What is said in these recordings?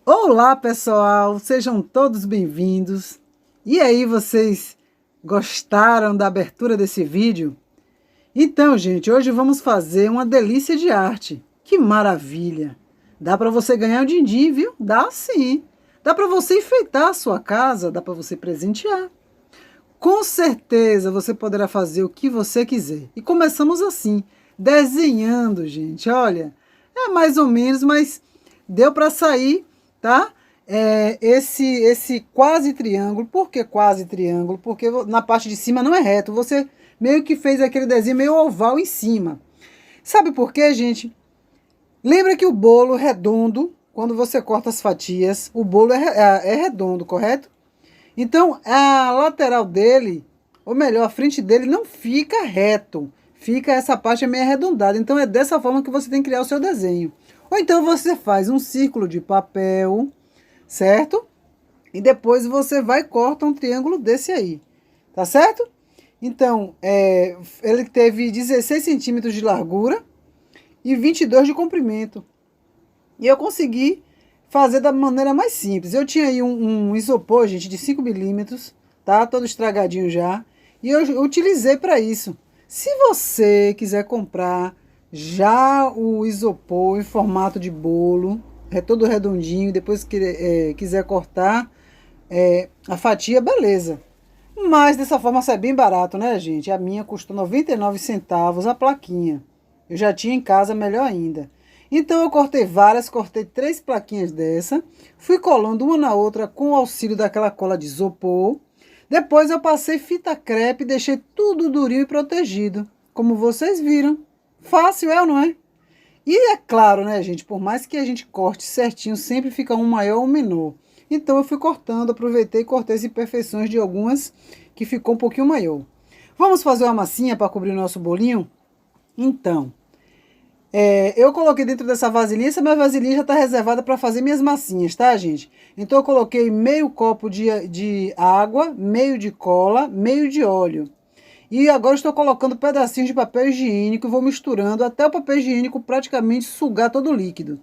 Olá, pessoal, sejam todos bem-vindos. E aí, vocês gostaram da abertura desse vídeo? Então, gente, hoje vamos fazer uma delícia de arte. Que maravilha! Dá para você ganhar um din-din, viu? Dá sim. Dá para você enfeitar a sua casa, dá para você presentear. Com certeza você poderá fazer o que você quiser. E começamos assim, desenhando, gente. Olha, é mais ou menos, mas deu para sair, tá? Esse quase triângulo. Por que quase triângulo? Porque na parte de cima não é reto. Você meio que fez aquele desenho meio oval em cima. Sabe por quê, gente? Lembra que o bolo redondo, quando você corta as fatias, o bolo é redondo, correto? Então, a lateral dele, ou melhor, a frente dele não fica reto. Fica essa parte meio arredondada. Então, é dessa forma que você tem que criar o seu desenho. Ou então, você faz um círculo de papel, certo? E depois você vai e corta um triângulo desse aí. Tá certo? Então, ele teve 16 centímetros de largura e 22 de comprimento. E eu consegui fazer da maneira mais simples. Eu tinha aí um isopor, gente, de 5 milímetros, tá? Todo estragadinho já. E eu utilizei para isso. Se você quiser comprar já o isopor em formato de bolo, é todo redondinho, depois quiser cortar a fatia, beleza. Mas dessa forma sai bem barato, né, gente? A minha custou 99 centavos a plaquinha. Eu já tinha em casa, melhor ainda. Então eu cortei várias, cortei 3 plaquinhas dessa, fui colando uma na outra com o auxílio daquela cola de isopor. Depois eu passei fita crepe e deixei tudo durinho e protegido. Como vocês viram. Fácil, é ou não é? E é claro, né, gente, por mais que a gente corte certinho, sempre fica um maior ou um menor. Então eu fui cortando, aproveitei e cortei as imperfeições de algumas que ficou um pouquinho maior. Vamos fazer uma massinha para cobrir o nosso bolinho? Então, eu coloquei dentro dessa vasilhinha, essa minha vasilhinha já está reservada para fazer minhas massinhas, tá, gente? Então eu coloquei meio copo de água, meio de cola, meio de óleo. E agora estou colocando pedacinhos de papel higiênico e vou misturando até o papel higiênico praticamente sugar todo o líquido.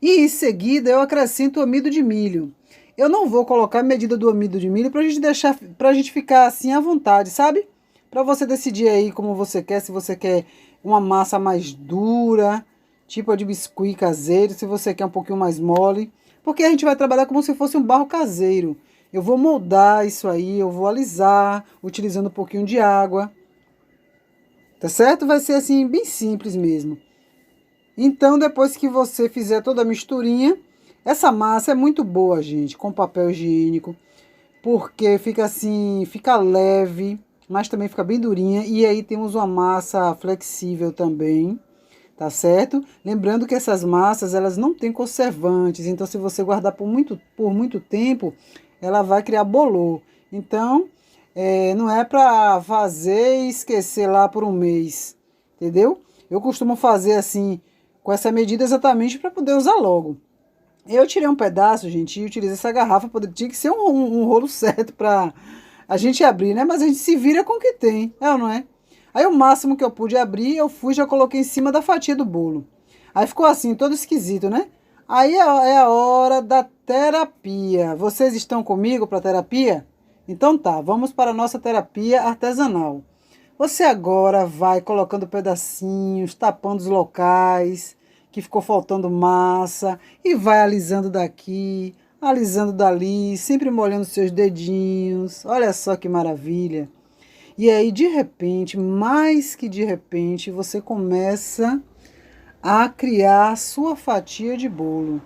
E em seguida eu acrescento o amido de milho. Eu não vou colocar a medida do amido de milho para gente deixar, para a gente ficar assim à vontade, sabe? Para você decidir aí como você quer, se você quer uma massa mais dura, tipo a de biscuit caseiro, se você quer um pouquinho mais mole, porque a gente vai trabalhar como se fosse um barro caseiro. Eu vou moldar isso aí, eu vou alisar, utilizando um pouquinho de água, tá certo? Vai ser assim, bem simples mesmo. Então, depois que você fizer toda a misturinha, essa massa é muito boa, gente, com papel higiênico, porque fica assim, fica leve, mas também fica bem durinha. E aí temos uma massa flexível também, tá certo? Lembrando que essas massas, elas não têm conservantes, então se você guardar por muito tempo, ela vai criar bolor. Então, não é para fazer e esquecer lá por um mês, entendeu? Eu costumo fazer assim, com essa medida exatamente para poder usar logo. Eu tirei um pedaço, gente, e utilizei essa garrafa, tinha que ser um rolo certo para a gente abrir, né? Mas a gente se vira com o que tem, é ou não é? Aí o máximo que eu pude abrir, eu fui e já coloquei em cima da fatia do bolo. Aí ficou assim, todo esquisito, né? Aí é a hora da terapia. Vocês estão comigo para terapia? Então tá, vamos para a nossa terapia artesanal. Você agora vai colocando pedacinhos, tapando os locais que ficou faltando massa e vai alisando daqui, alisando dali, sempre molhando seus dedinhos. Olha só que maravilha. E aí, de repente, mais que de repente, você começa a criar a sua fatia de bolo.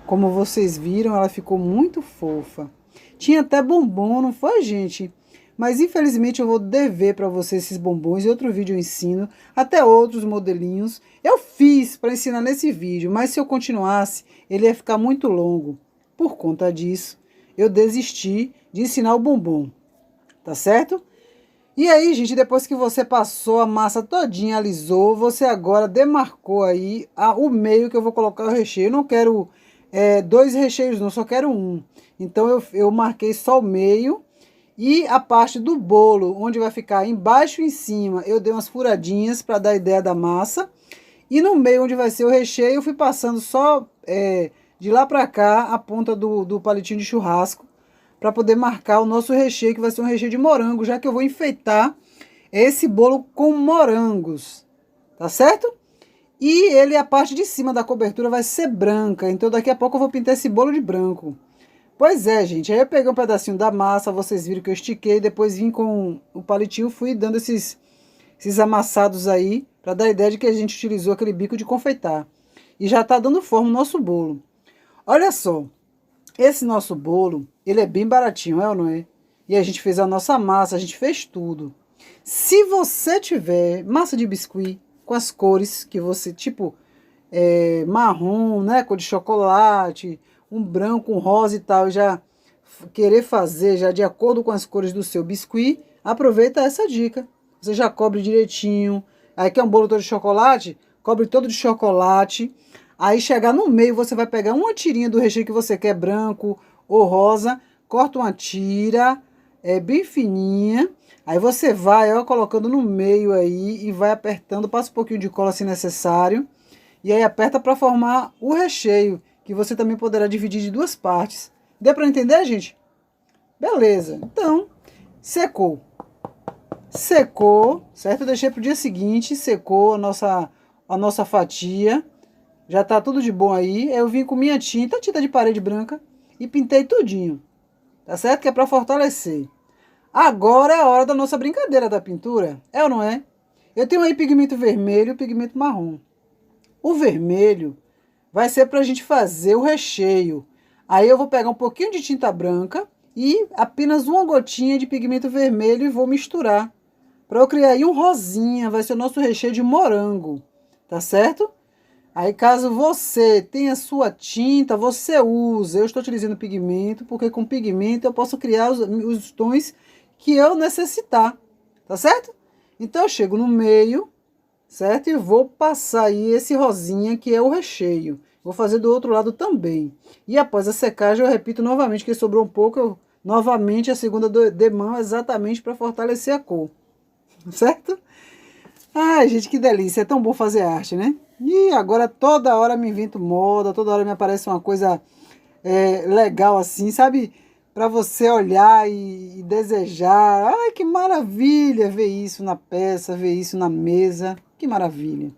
Como vocês viram, ela ficou muito fofa. Tinha até bombom, não foi, gente? Mas infelizmente eu vou dever para vocês esses bombons. Em outro vídeo eu ensino, até outros modelinhos. Eu fiz para ensinar nesse vídeo, mas se eu continuasse, ele ia ficar muito longo. Por conta disso, eu desisti de ensinar o bombom, tá certo? E aí, gente, depois que você passou a massa todinha, alisou, você agora demarcou aí o meio que eu vou colocar o recheio. Eu não quero 2 recheios não, só quero um. Então eu marquei só o meio e a parte do bolo, onde vai ficar embaixo e em cima, eu dei umas furadinhas para dar a ideia da massa. E no meio, onde vai ser o recheio, eu fui passando só de lá para cá a ponta do palitinho de churrasco, para poder marcar o nosso recheio, que vai ser um recheio de morango, já que eu vou enfeitar esse bolo com morangos, tá certo? E ele, a parte de cima da cobertura vai ser branca, então daqui a pouco eu vou pintar esse bolo de branco. Pois é, gente, aí eu peguei um pedacinho da massa, vocês viram que eu estiquei, depois vim com o palitinho, fui dando esses amassados aí, para dar a ideia de que a gente utilizou aquele bico de confeitar. E já tá dando forma o nosso bolo. Olha só, esse nosso bolo, ele é bem baratinho, é ou não é? E a gente fez a nossa massa, a gente fez tudo. Se você tiver massa de biscuit com as cores que você, tipo, marrom, né, cor de chocolate, um branco, um rosa e tal, já querer fazer já de acordo com as cores do seu biscuit, aproveita essa dica. Você já cobre direitinho. Aí quer um bolo todo de chocolate? Cobre todo de chocolate. Aí chegar no meio, você vai pegar uma tirinha do recheio que você quer, branco ou rosa, corta uma tira, bem fininha. Aí você vai, ó, colocando no meio aí e vai apertando, passa um pouquinho de cola se necessário. E aí aperta para formar o recheio, que você também poderá dividir de duas partes. Deu para entender, gente? Beleza. Então, secou. Secou, certo? Eu deixei pro dia seguinte, secou a nossa fatia. Já tá tudo de bom aí. Eu vim com minha tinta de parede branca, e pintei tudinho. Tá certo? Que é para fortalecer. Agora é a hora da nossa brincadeira da pintura. É ou não é? Eu tenho aí pigmento vermelho e pigmento marrom. O vermelho vai ser para a gente fazer o recheio. Aí eu vou pegar um pouquinho de tinta branca e apenas uma gotinha de pigmento vermelho e vou misturar. Para eu criar aí um rosinha, vai ser o nosso recheio de morango. Tá certo? Aí caso você tenha sua tinta, você usa. Eu estou utilizando pigmento, porque com pigmento eu posso criar os tons que eu necessitar. Tá certo? Então eu chego no meio, certo? E vou passar aí esse rosinha que é o recheio. Vou fazer do outro lado também. E após a secagem eu repito novamente, que sobrou um pouco, eu novamente a segunda demão exatamente para fortalecer a cor. Certo? Ai, gente, que delícia. É tão bom fazer arte, né? E agora toda hora me invento moda, toda hora me aparece uma coisa legal assim, sabe? Para você olhar e desejar. Ai, que maravilha ver isso na peça, ver isso na mesa. Que maravilha.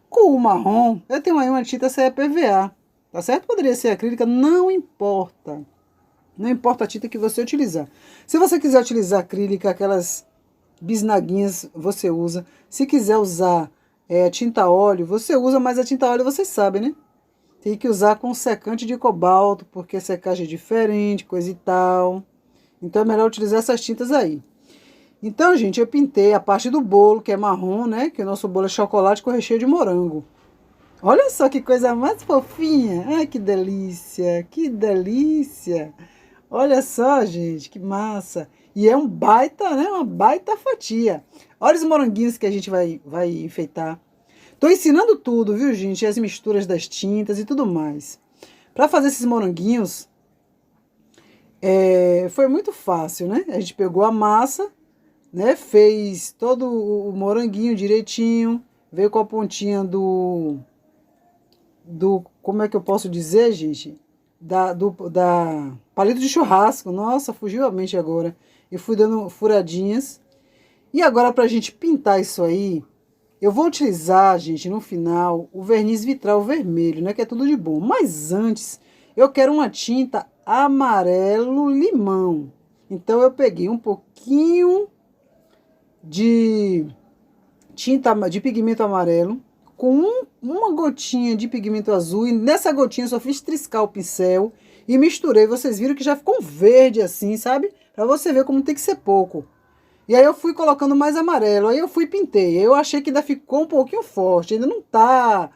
Com o marrom, eu tenho aí uma tinta CEPVA, tá certo? Poderia ser acrílica, não importa. Não importa a tinta que você utilizar. Se você quiser utilizar acrílica, aquelas bisnaguinhas, você usa. Se quiser usar tinta óleo, você usa, mas a tinta óleo vocês sabem, né? Tem que usar com secante de cobalto, porque a secagem é diferente, coisa e tal. Então é melhor utilizar essas tintas aí. Então, gente, eu pintei a parte do bolo, que é marrom, né? Que o nosso bolo é chocolate com recheio de morango. Olha só que coisa mais fofinha. Ai, que delícia, que delícia. Olha só, gente, que massa. E é um baita, né? Uma baita fatia. Olha os moranguinhos que a gente vai enfeitar. Tô ensinando tudo, viu, gente? As misturas das tintas e tudo mais. Para fazer esses moranguinhos, foi muito fácil, né? A gente pegou a massa, né? Fez todo o moranguinho direitinho. Veio com a pontinha como é que eu posso dizer, gente? Da palito de churrasco. Nossa, fugiu a mente agora. Eu fui dando furadinhas. E agora, pra gente pintar isso aí, eu vou utilizar, gente, no final, o verniz vitral vermelho, né? Que é tudo de bom. Mas antes, eu quero uma tinta amarelo-limão. Então, eu peguei um pouquinho de tinta de pigmento amarelo com uma gotinha de pigmento azul. E nessa gotinha eu só fiz triscar o pincel e misturei. Vocês viram que já ficou um verde assim, sabe? Pra você ver como tem que ser pouco. E aí eu fui colocando mais amarelo, aí eu fui e pintei. Eu achei que ainda ficou um pouquinho forte, ainda não tá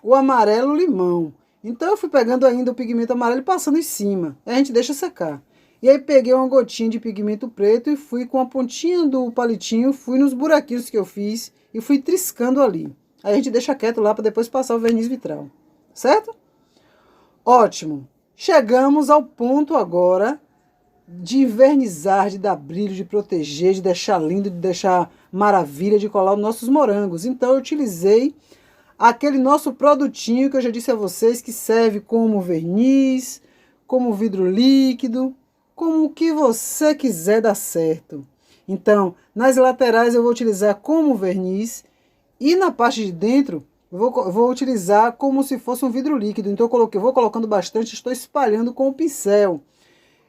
o amarelo limão. Então eu fui pegando ainda o pigmento amarelo e passando em cima. Aí a gente deixa secar. E aí peguei uma gotinha de pigmento preto e fui com a pontinha do palitinho, fui nos buraquinhos que eu fiz e fui triscando ali. Aí a gente deixa quieto lá para depois passar o verniz vitral. Certo? Ótimo. Chegamos ao ponto agora de invernizar, de dar brilho, de proteger, de deixar lindo, de deixar maravilha, de colar os nossos morangos. Então eu utilizei aquele nosso produtinho que eu já disse a vocês que serve como verniz, como vidro líquido, como o que você quiser dar certo. Então, nas laterais eu vou utilizar como verniz e na parte de dentro eu vou utilizar como se fosse um vidro líquido. Então eu vou colocando bastante, estou espalhando com o pincel.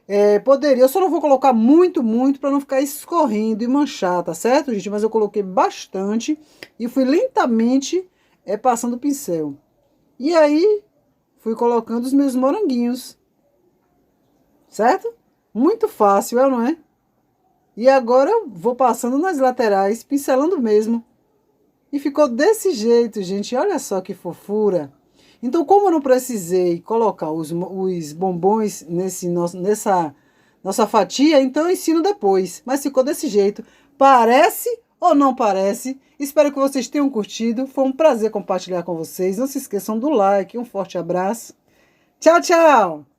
Eu só não vou colocar muito para não ficar escorrendo e manchar, tá certo, gente? Mas eu coloquei bastante e fui lentamente passando o pincel. E aí, fui colocando os meus moranguinhos, certo? Muito fácil, não é? E agora eu vou passando nas laterais, pincelando mesmo. E ficou desse jeito, gente. Olha só que fofura. Então, como eu não precisei colocar os bombons nessa nossa fatia, então eu ensino depois. Mas ficou desse jeito. Parece ou não parece? Espero que vocês tenham curtido. Foi um prazer compartilhar com vocês. Não se esqueçam do like. Um forte abraço. Tchau, tchau!